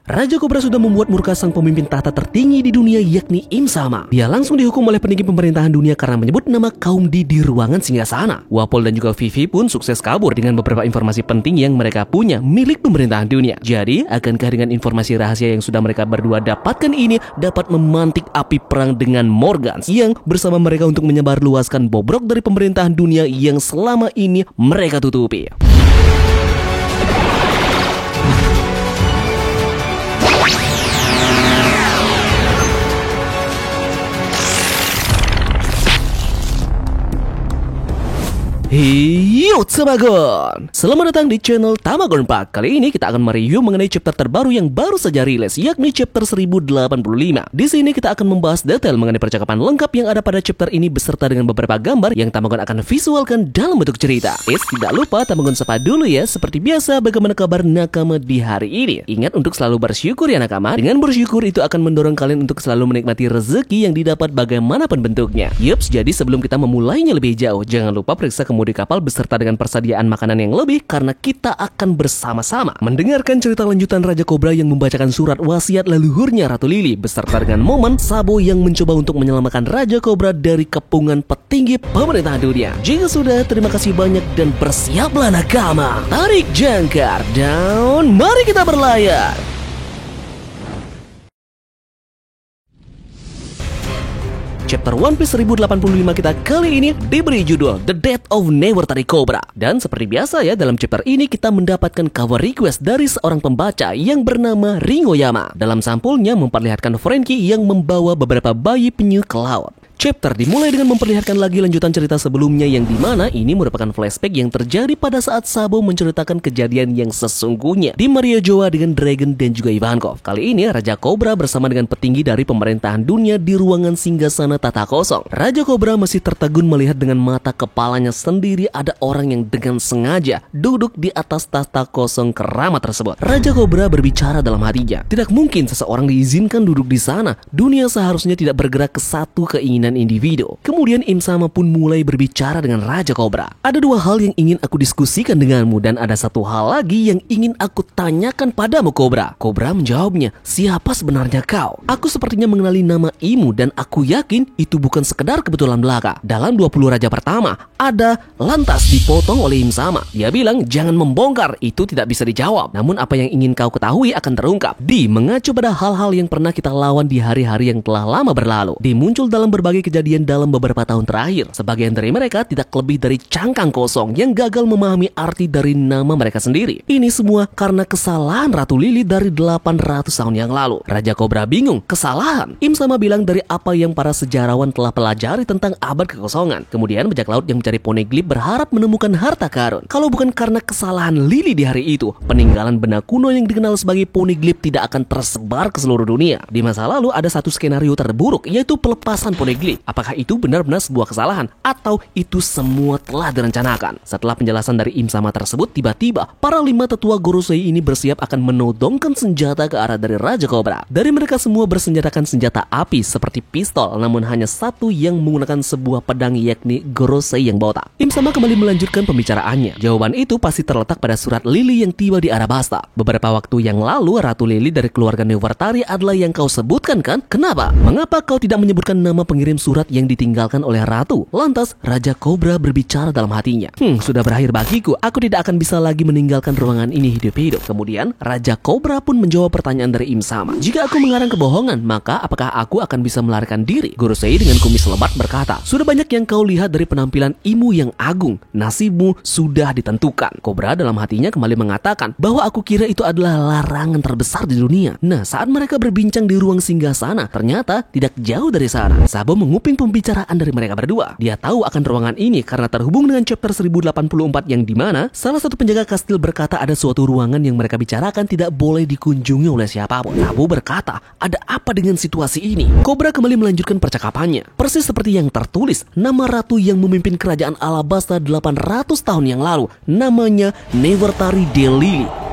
Raja Kobra sudah membuat murka sang pemimpin tahta tertinggi di dunia, yakni Im Sama. Dia langsung dihukum oleh peninggi pemerintahan dunia karena menyebut nama kaum di ruangan singgasana. Wapol dan juga Vivi pun sukses kabur dengan beberapa informasi penting yang mereka punya milik pemerintahan dunia. Jadi, akankah dengan informasi rahasia yang sudah mereka berdua dapatkan ini dapat memantik api perang dengan Morgans yang bersama mereka untuk menyebarluaskan bobrok dari pemerintahan dunia yang selama ini mereka tutupi? Yo Tamagon, selamat datang di channel Tamagon Park. Kali ini kita akan mereview mengenai chapter terbaru yang baru saja rilis, yakni chapter 1085. Di sini kita akan membahas detail mengenai percakapan lengkap yang ada pada chapter ini beserta dengan beberapa gambar yang Tamagon akan visualkan dalam bentuk cerita. Tidak lupa Tamagon sapa dulu ya. Seperti biasa, bagaimana kabar nakama di hari ini? Ingat untuk selalu bersyukur ya nakama. Dengan bersyukur itu akan mendorong kalian untuk selalu menikmati rezeki yang didapat bagaimanapun bentuknya. Yups, jadi sebelum kita memulainya lebih jauh, jangan lupa periksa di kapal beserta dengan persediaan makanan yang lebih karena kita akan bersama-sama mendengarkan cerita lanjutan Raja Kobra yang membacakan surat wasiat leluhurnya Ratu Lily beserta dengan momen Sabo yang mencoba untuk menyelamatkan Raja Kobra dari kepungan petinggi pemerintahan dunia. Jika sudah, terima kasih banyak dan bersiaplah nakama. Tarik jangkar dan mari kita berlayar. Chapter One Piece 1085 kita kali ini diberi judul The Death of Nevertari Cobra. Dan seperti biasa ya, dalam chapter ini kita mendapatkan cover request dari seorang pembaca yang bernama Ringoyama. Dalam sampulnya memperlihatkan Franky yang membawa beberapa bayi penyu ke laut. Chapter dimulai dengan memperlihatkan lagi lanjutan cerita sebelumnya yang dimana ini merupakan flashback yang terjadi pada saat Sabo menceritakan kejadian yang sesungguhnya di Maria Joa dengan Dragon dan juga Ivankov. Kali ini Raja Kobra bersama dengan petinggi dari pemerintahan dunia di ruangan singgasana tata kosong. Raja Kobra masih tertegun melihat dengan mata kepalanya sendiri ada orang yang dengan sengaja duduk di atas tata kosong keramat tersebut. Raja Kobra berbicara dalam hatinya, tidak mungkin seseorang diizinkan duduk di sana. Dunia seharusnya tidak bergerak ke satu keinginan individu. Kemudian Im Sama pun mulai berbicara dengan Raja Kobra. Ada dua hal yang ingin aku diskusikan denganmu dan ada satu hal lagi yang ingin aku tanyakan padamu Kobra. Kobra menjawabnya, siapa sebenarnya kau? Aku sepertinya mengenali nama Imu dan aku yakin itu bukan sekedar kebetulan belaka. Dalam 20 raja pertama ada lantas dipotong oleh Im Sama. Dia bilang jangan membongkar, itu tidak bisa dijawab. Namun apa yang ingin kau ketahui akan terungkap. Di mengacu pada hal-hal yang pernah kita lawan di hari-hari yang telah lama berlalu. Di muncul dalam berbagai kejadian dalam beberapa tahun terakhir. Sebagian dari mereka tidak lebih dari cangkang kosong yang gagal memahami arti dari nama mereka sendiri. Ini semua karena kesalahan Ratu Lily dari 800 tahun yang lalu. Raja Kobra bingung, kesalahan? Im Sama bilang dari apa yang para sejarawan telah pelajari tentang abad kekosongan. Kemudian bajak laut yang mencari poneglyph berharap menemukan harta karun. Kalau bukan karena kesalahan Lily di hari itu, peninggalan benda kuno yang dikenal sebagai poneglyph tidak akan tersebar ke seluruh dunia. Di masa lalu ada satu skenario terburuk, yaitu pelepasan poneglyph. Apakah itu benar-benar sebuah kesalahan atau itu semua telah direncanakan? Setelah penjelasan dari Im Sama tersebut, tiba-tiba para 5 tetua Gorosei ini bersiap akan menodongkan senjata ke arah dari Raja Kobra. Dari mereka semua bersenjatakan senjata api seperti pistol, namun hanya satu yang menggunakan sebuah pedang yakni Gorosei yang botak. Im Sama kembali melanjutkan pembicaraannya. Jawaban itu pasti terletak pada surat Lily yang tiba di Arabasta. Beberapa waktu yang lalu Ratu Lily dari keluarga Nevertari adalah yang kau sebutkan kan? Kenapa? Mengapa kau tidak menyebutkan nama pengirim surat yang ditinggalkan oleh Ratu? Lantas Raja Kobra berbicara dalam hatinya, sudah berakhir bagiku, aku tidak akan bisa lagi meninggalkan ruangan ini hidup-hidup. Kemudian Raja Kobra pun menjawab pertanyaan dari Im Sama. Jika aku mengarang kebohongan, maka apakah aku akan bisa melarikan diri? Gorosei dengan kumis lebat berkata, sudah banyak yang kau lihat dari penampilan Imu yang agung, nasibmu sudah ditentukan. Kobra dalam hatinya kembali mengatakan bahwa aku kira itu adalah larangan terbesar di dunia. Nah, saat mereka berbincang di ruang singgasana, ternyata tidak jauh dari sana Sabo menguping pembicaraan dari mereka berdua. Dia tahu akan ruangan ini karena terhubung dengan chapter 1084 yang dimana salah satu penjaga kastil berkata ada suatu ruangan yang mereka bicarakan tidak boleh dikunjungi oleh siapapun. Sabo berkata, ada apa dengan situasi ini? Kobra kembali melanjutkan percakapannya. Persis seperti yang tertulis, nama ratu yang memimpin kerajaan Alabasta 800 tahun yang lalu, namanya Nevertari Lily.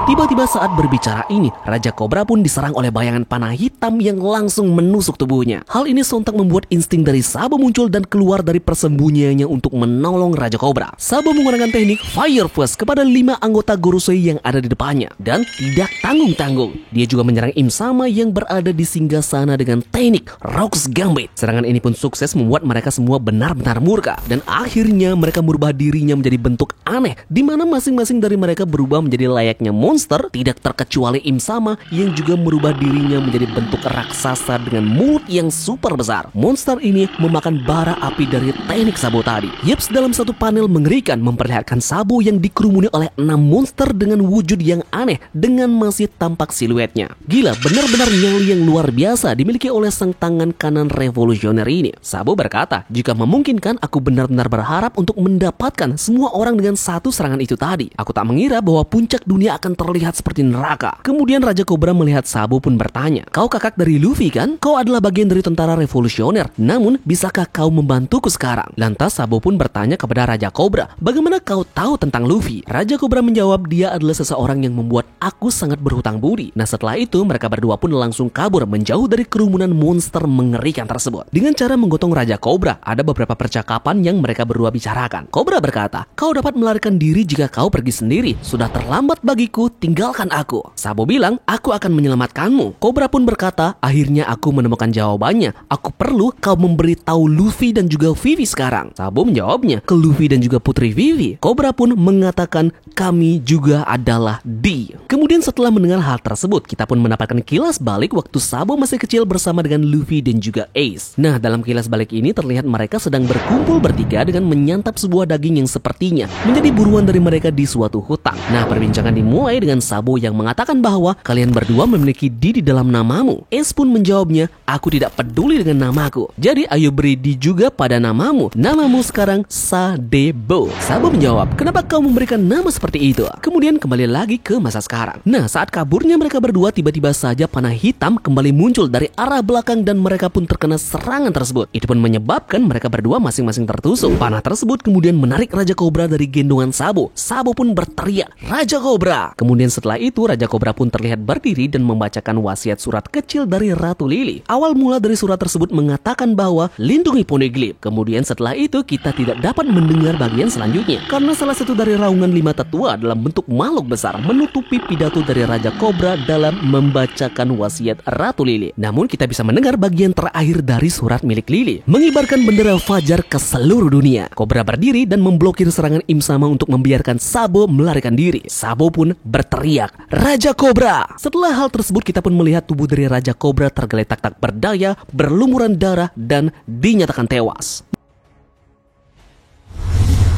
Tiba-tiba saat berbicara ini, Raja Kobra pun diserang oleh bayangan panah hitam yang langsung menusuk tubuhnya. Hal ini sontak membuat insting dari Sabo muncul dan keluar dari persembunyiannya untuk menolong Raja Kobra. Sabo menggunakan teknik Fire Fist kepada 5 anggota Gorosei yang ada di depannya dan tidak tanggung-tanggung. Dia juga menyerang Im Sama yang berada di singgasana dengan teknik Rock's Gambit. Serangan ini pun sukses membuat mereka semua benar-benar murka dan akhirnya mereka merubah dirinya menjadi bentuk aneh di mana masing-masing dari mereka berubah menjadi layaknya monster, tidak terkecuali Im Sama yang juga merubah dirinya menjadi bentuk raksasa dengan mulut yang super besar. Monster ini memakan bara api dari teknik Sabo tadi. Yeps, dalam satu panel mengerikan memperlihatkan Sabo yang dikerumuni oleh 6 monster dengan wujud yang aneh dengan masih tampak siluetnya. Gila, benar-benar nyali yang luar biasa dimiliki oleh sang tangan kanan revolusioner ini. Sabo berkata, jika memungkinkan aku benar-benar berharap untuk mendapatkan semua orang dengan satu serangan itu tadi. Aku tak mengira bahwa puncak dunia akan terlihat seperti neraka. Kemudian Raja Kobra melihat Sabo pun bertanya, kau kakak dari Luffy kan? Kau adalah bagian dari tentara revolusioner. Namun, bisakah kau membantuku sekarang? Lantas Sabo pun bertanya kepada Raja Kobra, bagaimana kau tahu tentang Luffy? Raja Kobra menjawab, dia adalah seseorang yang membuat aku sangat berhutang budi. Nah, setelah itu mereka berdua pun langsung kabur menjauh dari kerumunan monster mengerikan tersebut. Dengan cara menggotong Raja Kobra, ada beberapa percakapan yang mereka berdua bicarakan. Kobra berkata, kau dapat melarikan diri jika kau pergi sendiri. Sudah terlambat bagiku, tinggalkan aku. Sabo bilang, aku akan menyelamatkanmu. Kobra pun berkata, akhirnya aku menemukan jawabannya. Aku perlu kau memberitahu Luffy dan juga Vivi sekarang. Sabo menjawabnya, ke Luffy dan juga Putri Vivi. Kobra pun mengatakan, kami juga adalah D. Kemudian setelah mendengar hal tersebut, kita pun mendapatkan kilas balik waktu Sabo masih kecil bersama dengan Luffy dan juga Ace. Nah, dalam kilas balik ini terlihat mereka sedang berkumpul bertiga dengan menyantap sebuah daging yang sepertinya menjadi buruan dari mereka di suatu hutan. Nah, perbincangan dimulai dengan Sabo yang mengatakan bahwa kalian berdua memiliki D di dalam namamu. Ace pun menjawabnya, aku tidak peduli dengan namaku. Jadi ayo beri D juga pada namamu. Namamu sekarang Sadebo. Sabo menjawab, kenapa kau memberikan nama seperti itu? Kemudian kembali lagi ke masa sekarang. Nah, saat kaburnya mereka berdua, tiba-tiba saja panah hitam kembali muncul dari arah belakang dan mereka pun terkena serangan tersebut. Itu pun menyebabkan mereka berdua masing-masing tertusuk. Panah tersebut kemudian menarik Raja Kobra dari gendongan Sabo. Sabo pun berteriak, Raja Kobra! Kemudian setelah itu Raja Kobra pun terlihat berdiri dan membacakan wasiat surat kecil dari Ratu Lily. Awal mula dari surat tersebut mengatakan bahwa lindungi Poneglyph. Kemudian setelah itu kita tidak dapat mendengar bagian selanjutnya karena salah satu dari raungan 5 tetua dalam bentuk makhluk besar menutupi pidato dari Raja Kobra dalam membacakan wasiat Ratu Lily. Namun kita bisa mendengar bagian terakhir dari surat milik Lily, mengibarkan bendera fajar ke seluruh dunia. Kobra berdiri dan memblokir serangan Im Sama untuk membiarkan Sabo melarikan diri. Sabo pun berteriak, Raja Kobra! Setelah hal tersebut kita pun melihat tubuh dari Raja Kobra tergeletak tak berdaya, berlumuran darah dan dinyatakan tewas.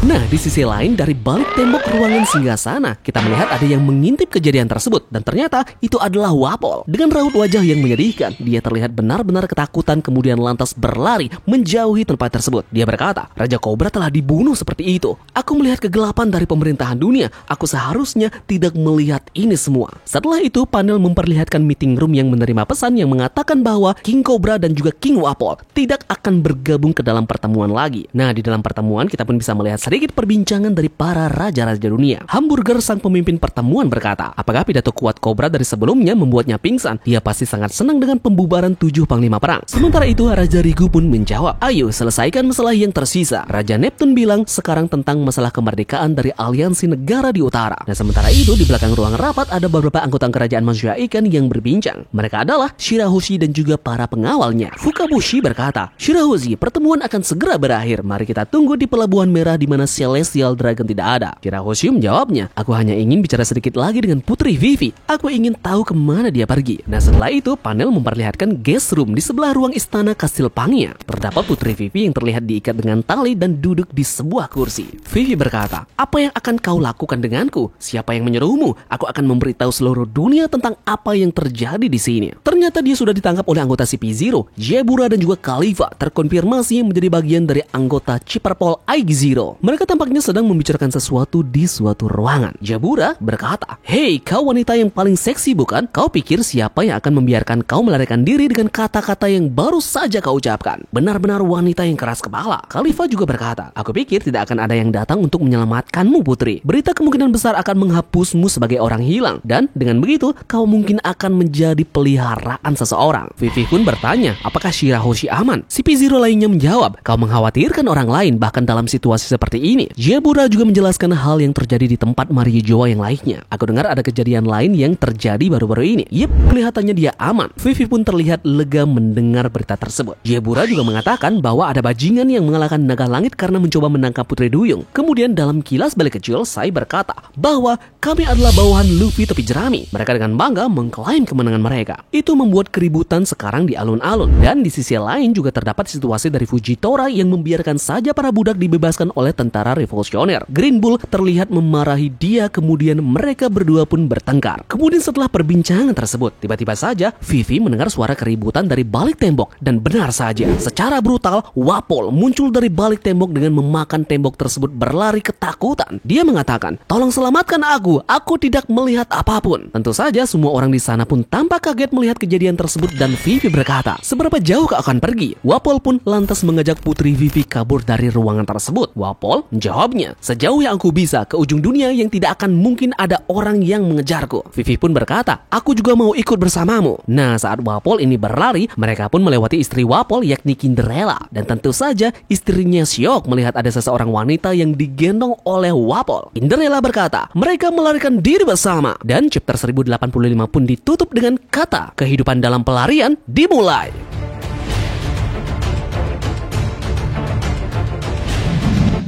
Nah, di sisi lain dari balik tembok ruangan singgasana, kita melihat ada yang mengintip kejadian tersebut dan ternyata itu adalah Wapol. Dengan raut wajah yang menyedihkan, dia terlihat benar-benar ketakutan kemudian lantas berlari menjauhi tempat tersebut. Dia berkata, Raja Kobra telah dibunuh seperti itu. Aku melihat kegelapan dari pemerintahan dunia. Aku seharusnya tidak melihat ini semua. Setelah itu, panel memperlihatkan meeting room yang menerima pesan yang mengatakan bahwa King Cobra dan juga King Wapol tidak akan bergabung ke dalam pertemuan lagi. Nah, di dalam pertemuan kita pun bisa melihat sedikit perbincangan dari para raja-raja dunia. Hamburger, sang pemimpin pertemuan, berkata, apakah pidato kuat Cobra dari sebelumnya membuatnya pingsan? Dia pasti sangat senang dengan pembubaran 7 panglima perang. Sementara itu, Raja Rigu pun menjawab, ayo selesaikan masalah yang tersisa. Raja Neptune bilang sekarang tentang masalah kemerdekaan dari aliansi negara di utara. Nah, sementara itu di belakang ruang rapat ada beberapa anggota kerajaan manusia ikan yang berbincang. Mereka adalah Shirahoshi dan juga para pengawalnya. Fukabushi berkata, Shirahoshi, pertemuan akan segera berakhir. Mari kita tunggu di Pelabuhan Merah di mana Celestial Dragon tidak ada. Shirahoshi menjawabnya, aku hanya ingin bicara sedikit lagi dengan Putri Vivi. Aku ingin tahu kemana dia pergi. Nah, setelah itu panel memperlihatkan guest room di sebelah ruang istana Kastil Pangia. Terdapat Putri Vivi yang terlihat diikat dengan tali dan duduk di sebuah kursi. Vivi berkata, apa yang akan kau lakukan denganku? Siapa yang menyuruhmu? Aku akan memberitahu seluruh dunia tentang apa yang terjadi di sini. Ternyata dia sudah ditangkap oleh anggota CP0, Jebura dan juga Khalifa, terkonfirmasi menjadi bagian dari anggota Chipperpol IG-Zero. Mereka tampaknya sedang membicarakan sesuatu di suatu ruangan. Jabura berkata, "Hei, kau wanita yang paling seksi bukan? Kau pikir siapa yang akan membiarkan kau melarikan diri dengan kata-kata yang baru saja kau ucapkan? Benar-benar wanita yang keras kepala." Khalifa juga berkata, "Aku pikir tidak akan ada yang datang untuk menyelamatkanmu, putri. Berita kemungkinan besar akan menghapusmu sebagai orang hilang. Dan dengan begitu, kau mungkin akan menjadi peliharaan seseorang." Vivi pun bertanya, "Apakah Shirahoshi aman?" Si P0 lainnya menjawab, "Kau mengkhawatirkan orang lain bahkan dalam situasi seperti ini." Jabura juga menjelaskan hal yang terjadi di tempat Mariejoa yang lainnya. "Aku dengar ada kejadian lain yang terjadi baru-baru ini." Yep, kelihatannya dia aman. Vivi pun terlihat lega mendengar berita tersebut. Jabura juga mengatakan bahwa ada bajingan yang mengalahkan naga langit karena mencoba menangkap Putri Duyung. Kemudian dalam kilas balik kecil, Sai berkata bahwa kami adalah bawahan Luffy tepi jerami. Mereka dengan bangga mengklaim kemenangan mereka. Itu membuat keributan sekarang di alun-alun. Dan di sisi lain juga terdapat situasi dari Fujitora yang membiarkan saja para budak dibebaskan oleh tentara revolusioner. Green Bull terlihat memarahi dia, kemudian mereka berdua pun bertengkar. Kemudian setelah perbincangan tersebut, tiba-tiba saja Vivi mendengar suara keributan dari balik tembok. Dan benar saja, secara brutal, Wapol muncul dari balik tembok dengan memakan tembok tersebut berlari ketakutan. Dia mengatakan, "Tolong selamatkan aku tidak melihat apapun." Tentu saja semua orang di sana pun tampak kaget melihat kejadian tersebut dan Vivi berkata, "Seberapa jauh kau akan pergi?" Wapol pun lantas mengajak Putri Vivi kabur dari ruangan tersebut. Wapol menjawabnya, "Sejauh yang aku bisa, ke ujung dunia yang tidak akan mungkin ada orang yang mengejarku." Vivi pun berkata, "Aku juga mau ikut bersamamu." Nah, saat Wapol ini berlari, mereka pun melewati istri Wapol yakni Cinderella. Dan tentu saja istrinya syok melihat ada seseorang wanita yang digendong oleh Wapol. Cinderella berkata, mereka melarikan diri bersama. Dan chapter 1085 pun ditutup dengan kata, "Kehidupan dalam pelarian dimulai."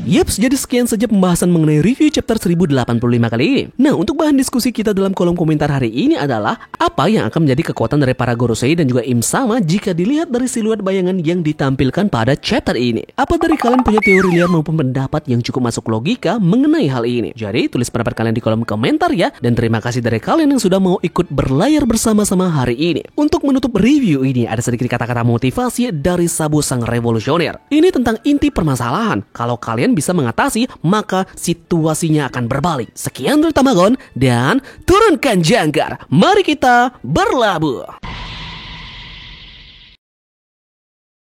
Yeps, jadi sekian saja pembahasan mengenai review chapter 1085 kali ini. Nah, untuk bahan diskusi kita dalam kolom komentar hari ini adalah apa yang akan menjadi kekuatan dari para Gorosei dan juga Im-sama jika dilihat dari siluet bayangan yang ditampilkan pada chapter ini. Apa dari kalian punya teori liar maupun pendapat yang cukup masuk logika mengenai hal ini? Jadi, tulis pendapat kalian di kolom komentar ya. Dan terima kasih dari kalian yang sudah mau ikut berlayar bersama-sama hari ini. Untuk menutup review ini, ada sedikit kata-kata motivasi dari Sabo sang revolusioner. Ini tentang inti permasalahan. Kalau kalian bisa mengatasi, maka situasinya akan berbalik. Sekian dari Tamagon dan turunkan jangkar. Mari kita berlabuh.